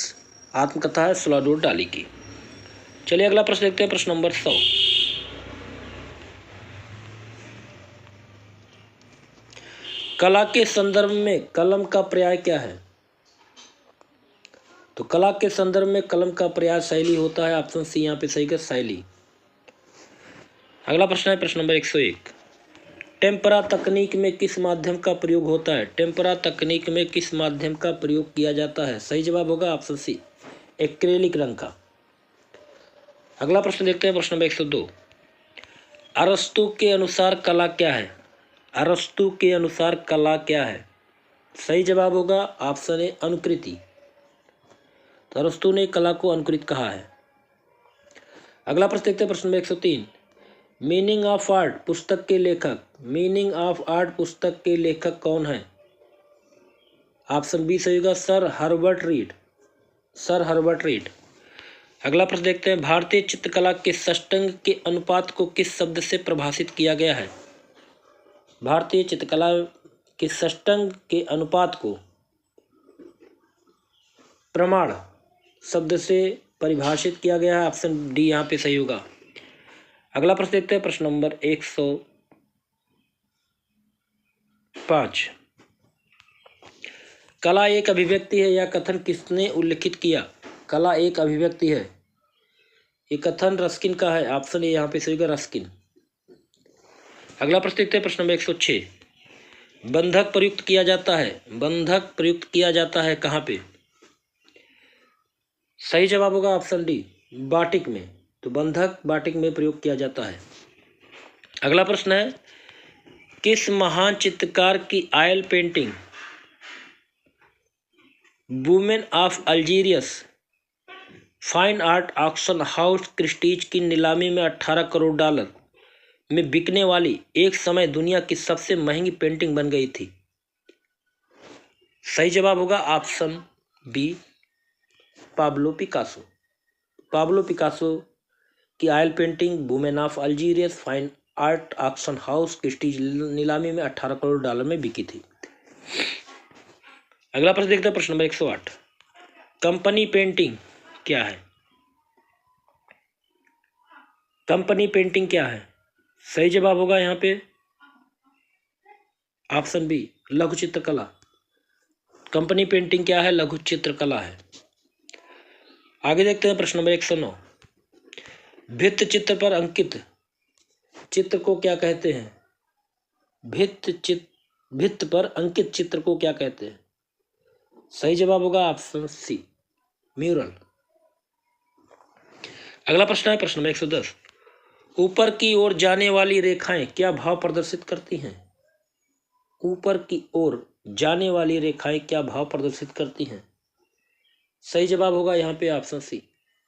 आत्मकथा है सल्वाडोर डाली की। चलिए अगला प्रश्न देखते हैं, प्रश्न नंबर 100। कला के संदर्भ में कलम का पर्याय क्या है? तो कला के संदर्भ में कलम का पर्याय शैली होता है। ऑप्शन सी यहाँ पे सही है, शैली। अगला प्रश्न है प्रश्न नंबर 101। टेम्परा तकनीक में किस माध्यम का प्रयोग होता है? टेम्परा तकनीक में किस माध्यम का प्रयोग किया जाता है? सही जवाब होगा ऑप्शन सी, एक्रेलिक रंग का। अगला प्रश्न देखते हैं प्रश्न नंबर 102। अरस्तु के अनुसार कला क्या है? अरस्तु के अनुसार कला क्या है? सही जवाब होगा ऑप्शन ए, अनुकृति। तो अरस्तु ने कला को अनुकृत कहा है। अगला प्रश्न देखते हैं प्रश्न नंबर 103। मीनिंग ऑफ आर्ट पुस्तक के लेखक, मीनिंग ऑफ आर्ट पुस्तक के लेखक कौन है? ऑप्शन बी सही होगा, sir Herbert read, sir Herbert read. अगला प्रश्न देखते हैं। भारतीय चित्रकला के षष्टांग के अनुपात को किस शब्द से परिभाषित किया गया है? भारतीय चित्रकला के षष्टांग के अनुपात को प्रमाण शब्द से परिभाषित किया गया है। ऑप्शन डी यहाँ पे सही होगा। अगला प्रश्न देखते हैं प्रश्न नंबर 105। कला एक अभिव्यक्ति है या कथन किसने उल्लिखित किया? कला एक अभिव्यक्ति है, ये कथन रस्किन का है। ऑप्शन ए यहाँ पे सही होगा, रस्किन। अगला प्रश्न देखते हैं प्रश्न नंबर 106। बंधक प्रयुक्त किया जाता है, बंधक प्रयुक्त किया जाता है कहाँ पे? सही जवाब होगा ऑप्शन डी, बाटिक में। तो बंधक बाटिक में प्रयोग किया जाता है। अगला प्रश्न है। किस महान चित्रकार की oil painting women of Algiers fine art auction house Christie's की नीलामी में 18 करोड़ डॉलर में बिकने वाली एक समय दुनिया की सबसे महंगी पेंटिंग बन गई थी? सही जवाब होगा option B, Pablo Picasso. Pablo Picasso की oil painting women of Algiers fine art auction house Christie's नीलामी में 18 करोड़ डॉलर में बिकी थी। अगला प्रश्न देखते हैं प्रश्न नंबर 108। कंपनी पेंटिंग क्या है? कंपनी पेंटिंग क्या है? सही जवाब होगा यहाँ पे ऑप्शन बी, लघु चित्रकला। कंपनी पेंटिंग क्या है? लघु चित्रकला है। आगे देखते हैं प्रश्न नंबर 109। भित्त चित्र पर अंकित चित्र को क्या कहते हैं? भित्त पर अंकित चित्र को क्या कहते हैं? सही जवाब होगा ऑप्शन सी, म्यूरल। अगला प्रश्न है प्रश्न नंबर 110। ऊपर की ओर जाने वाली रेखाएं क्या भाव प्रदर्शित करती हैं? ऊपर की ओर जाने वाली रेखाएं क्या भाव प्रदर्शित करती हैं? सही जवाब होगा यहाँ पे ऑप्शन सी,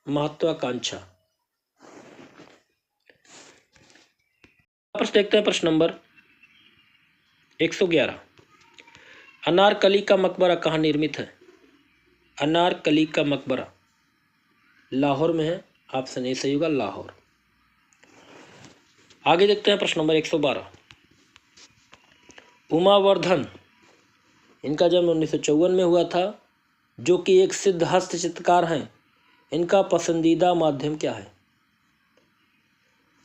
महत्वाकांक्षा। प्रश्न देखते हैं प्रश्न नंबर 111। अनारकली का मकबरा कहाँ निर्मित है? अनारकली का मकबरा लाहौर में है। ऑप्शन ए सही होगा, लाहौर। आगे देखते हैं प्रश्न नंबर 112। उमावर्धन, इनका जन्म 1954 में हुआ था, जो कि एक सिद्ध हस्त चित्रकार हैं। इनका पसंदीदा माध्यम क्या है?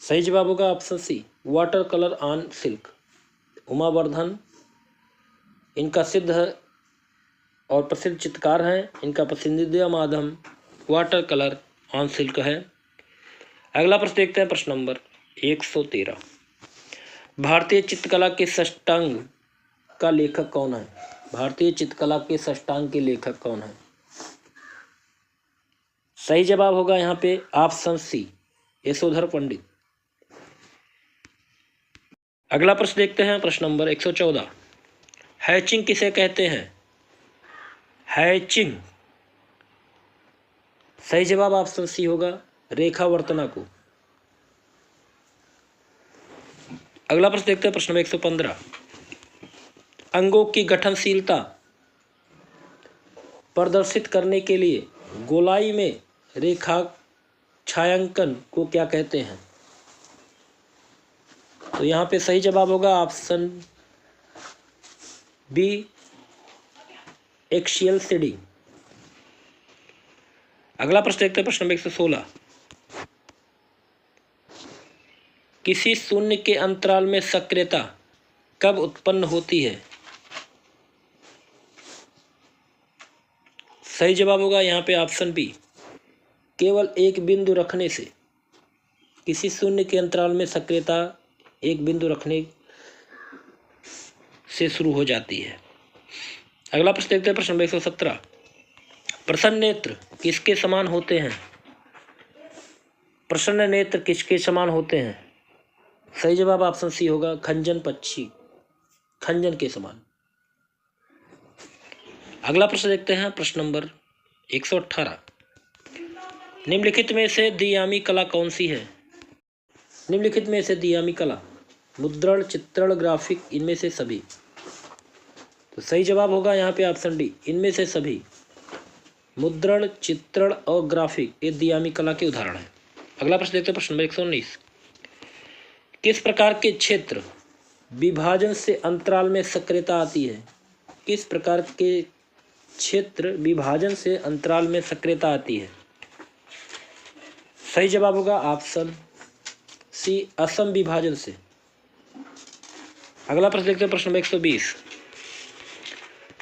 सही जवाब होगा option C, water colour on silk. Umavardhan इनका सिद्ध और प्रसिद्ध चित्रकार हैं। इनका पसंदीदा माध्यम वाटर कलर ऑन सिल्क है। अगला प्रश्न देखते हैं प्रश्न नंबर 113। भारतीय चित्रकला के षष्टांग का लेखक कौन है? भारतीय चित्रकला के षष्टांग के लेखक कौन है? सही जवाब होगा यहाँ पे ऑप्शन सी, यशोधर पंडित। अगला प्रश्न देखते हैं प्रश्न नंबर 114। हैचिंग किसे कहते हैं? हैचिंग सही जवाब ऑप्शन सी होगा, रेखावर्तना को। अगला प्रश्न देखते हैं प्रश्न नंबर 115। अंगों की गठनशीलता प्रदर्शित करने के लिए गोलाई में रेखा छायांकन को क्या कहते हैं? तो यहाँ पे सही जवाब होगा ऑप्शन बी, एक्सियल शेडिंग। अगला प्रश्न देखते हैं प्रश्न नंबर 116। किसी शून्य के अंतराल में सक्रियता कब उत्पन्न होती है? सही जवाब होगा यहाँ पे ऑप्शन बी, केवल एक बिंदु रखने से। किसी शून्य के अंतराल में सक्रियता एक बिंदु रखने से शुरू हो जाती है। अगला प्रश्न देखते हैं, प्रश्न नंबर 117। प्रसन्न नेत्र किसके समान होते हैं? प्रसन्न नेत्र किसके समान होते हैं? सही जवाब ऑप्शन सी होगा, खंजन पक्षी, खंजन के समान। अगला प्रश्न देखते हैं, प्रश्न नंबर 118। निम्नलिखित में से द्वियामी कला कौन सी है? निम्नलिखित में से द्वियामी कला, मुद्रण, चित्रण, ग्राफिक, इनमें से सभी। तो सही जवाब होगा यहाँ पे ऑप्शन डी, इनमें से सभी। मुद्रण, चित्रण और ग्राफिक ये द्वियामी कला के उदाहरण हैं। अगला प्रश्न देखते हैं, प्रश्न नंबर 119। किस प्रकार के क्षेत्र विभाजन से अंतराल में सक्रियता आती है? किस प्रकार के क्षेत्र विभाजन से अंतराल में सक्रियता आती है? सही जवाब होगा ऑप्शन सी, असम विभाजन से। अगला प्रश्न देखते हैं, प्रश्न नंबर 120।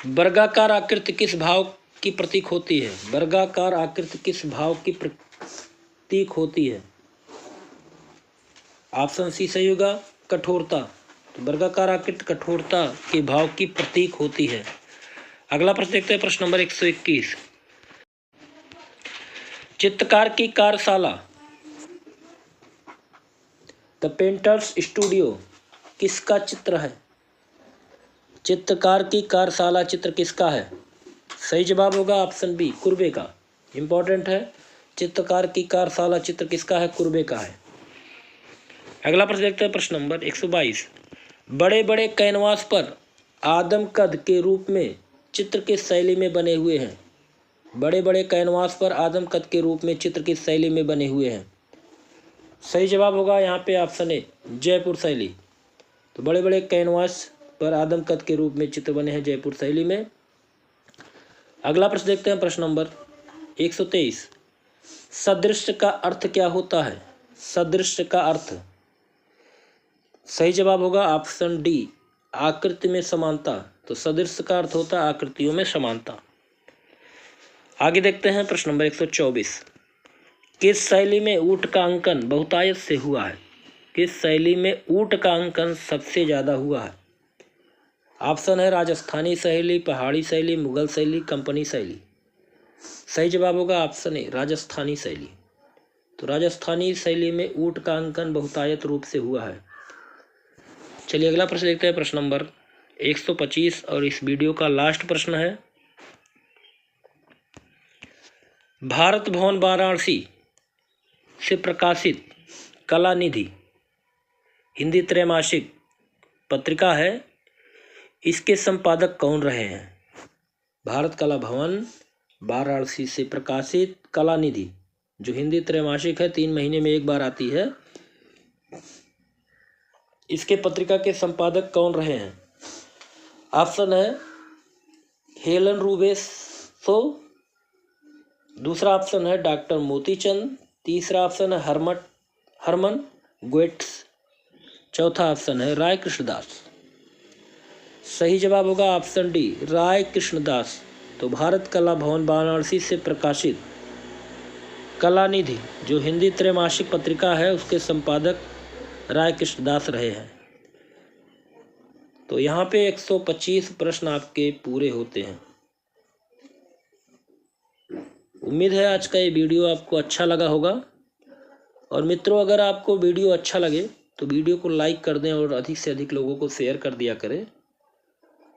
वर्गाकार आकृति किस भाव की प्रतीक होती है? वर्गाकार आकृति किस भाव की प्रतीक होती है? ऑप्शन सी सही होगा, कठोरता। तो वर्गाकार आकृति कठोरता के भाव की प्रतीक होती है। अगला प्रश्न देखते हैं, प्रश्न नंबर 121। चित्रकार की कार्यशाला द पेंटर्स स्टूडियो किसका चित्र है? चित्रकार की कार्यशाला चित्र किसका है? सही जवाब होगा ऑप्शन बी, कुर्बे का। इंपॉर्टेंट है, चित्रकार की कार्यशाला चित्र किसका है? कुर्बे का है। अगला प्रश्न देखते हैं, प्रश्न नंबर 122। बड़े बड़े कैनवास पर आदम कद के रूप में चित्र किस शैली में बने हुए हैं? बड़े बड़े कैनवास पर आदम कद के रूप में चित्र किस शैली में बने हुए हैं? सही जवाब होगा यहाँ पे ऑप्शन ए, जयपुर शैली। तो बड़े बड़े कैनवास पर आदम कद के रूप में चित्र बने हैं जयपुर शैली में। अगला प्रश्न देखते हैं, प्रश्न नंबर 123। सदृश्य का अर्थ क्या होता है? सदृश्य का अर्थ, सही जवाब होगा ऑप्शन डी, आकृति में समानता। तो सदृश्य का अर्थ होता है आकृतियों में समानता। आगे देखते हैं, प्रश्न नंबर 124। किस शैली में ऊंट का अंकन बहुतायत से हुआ है? किस शैली में ऊंट का अंकन सबसे ज़्यादा हुआ है? ऑप्शन है राजस्थानी शैली, पहाड़ी शैली, मुगल शैली, कंपनी शैली। सही जवाब होगा ऑप्शन ए, राजस्थानी शैली। तो राजस्थानी शैली में ऊंट का अंकन बहुतायत रूप से हुआ है। चलिए अगला प्रश्न देखते हैं, प्रश्न नंबर 125 और इस वीडियो का लास्ट प्रश्न है। भारत भवन वाराणसी से प्रकाशित कलानिधि हिंदी त्रैमासिक पत्रिका है, इसके संपादक कौन रहे हैं? भारत कला भवन वाराणसी से प्रकाशित कलानिधि जो हिंदी त्रैमासिक है, 3 महीने में एक बार आती है, इसके पत्रिका के संपादक कौन रहे हैं? ऑप्शन है हेलन रूबेसो, दूसरा ऑप्शन है डॉक्टर मोतीचंद, तीसरा ऑप्शन है हरमन गोएट्स, चौथा ऑप्शन है राय कृष्णदास। सही जवाब होगा ऑप्शन डी, राय कृष्णदास। तो भारत कला भवन वाराणसी से प्रकाशित कलानिधि जो हिंदी त्रैमासिक पत्रिका है, उसके संपादक राय कृष्णदास रहे हैं। तो यहाँ पे 125 प्रश्न आपके पूरे होते हैं। उम्मीद है आज का ये वीडियो आपको अच्छा लगा होगा। और मित्रों, अगर आपको वीडियो अच्छा लगे तो वीडियो को लाइक कर दें और अधिक से अधिक लोगों को शेयर कर दिया करें।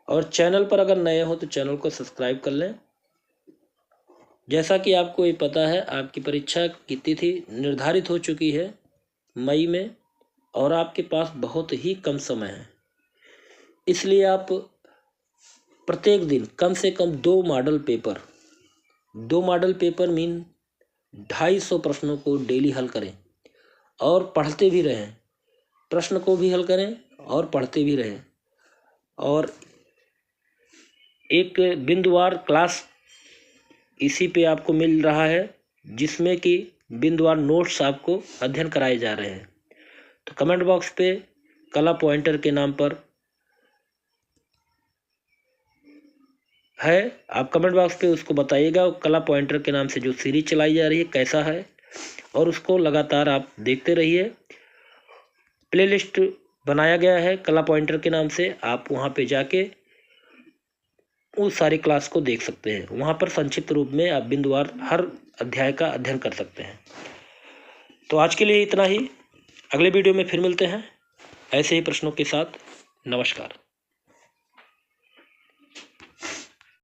और चैनल पर अगर नए हो तो चैनल को सब्सक्राइब कर लें। जैसा कि आपको ये पता है, आपकी परीक्षा की तिथि निर्धारित हो चुकी है मई में, और आपके पास बहुत ही कम समय है। इसलिए आप प्रत्येक दिन कम से कम 2 मॉडल पेपर मीन 250 प्रश्नों को डेली हल करें और पढ़ते भी रहें। प्रश्न को भी हल करें और पढ़ते भी रहें। और एक बिंदुवार क्लास इसी पे आपको मिल रहा है, जिसमें कि बिंदुवार नोट्स आपको अध्ययन कराए जा रहे हैं। तो कमेंट बॉक्स पे कला पॉइंटर के नाम पर है आप कमेंट बॉक्स पे उसको बताइएगा। कला पॉइंटर के नाम से जो सीरीज चलाई जा रही है कैसा है, और उसको लगातार आप देखते रहिए। प्लेलिस्ट बनाया गया है कला पॉइंटर के नाम से, आप वहाँ पे जाके उस सारी क्लास को देख सकते हैं। वहाँ पर संक्षिप्त रूप में आप बिंदुवार हर अध्याय का अध्ययन कर सकते हैं। तो आज के लिए इतना ही, अगले वीडियो में फिर मिलते हैं ऐसे ही प्रश्नों के साथ। नमस्कार।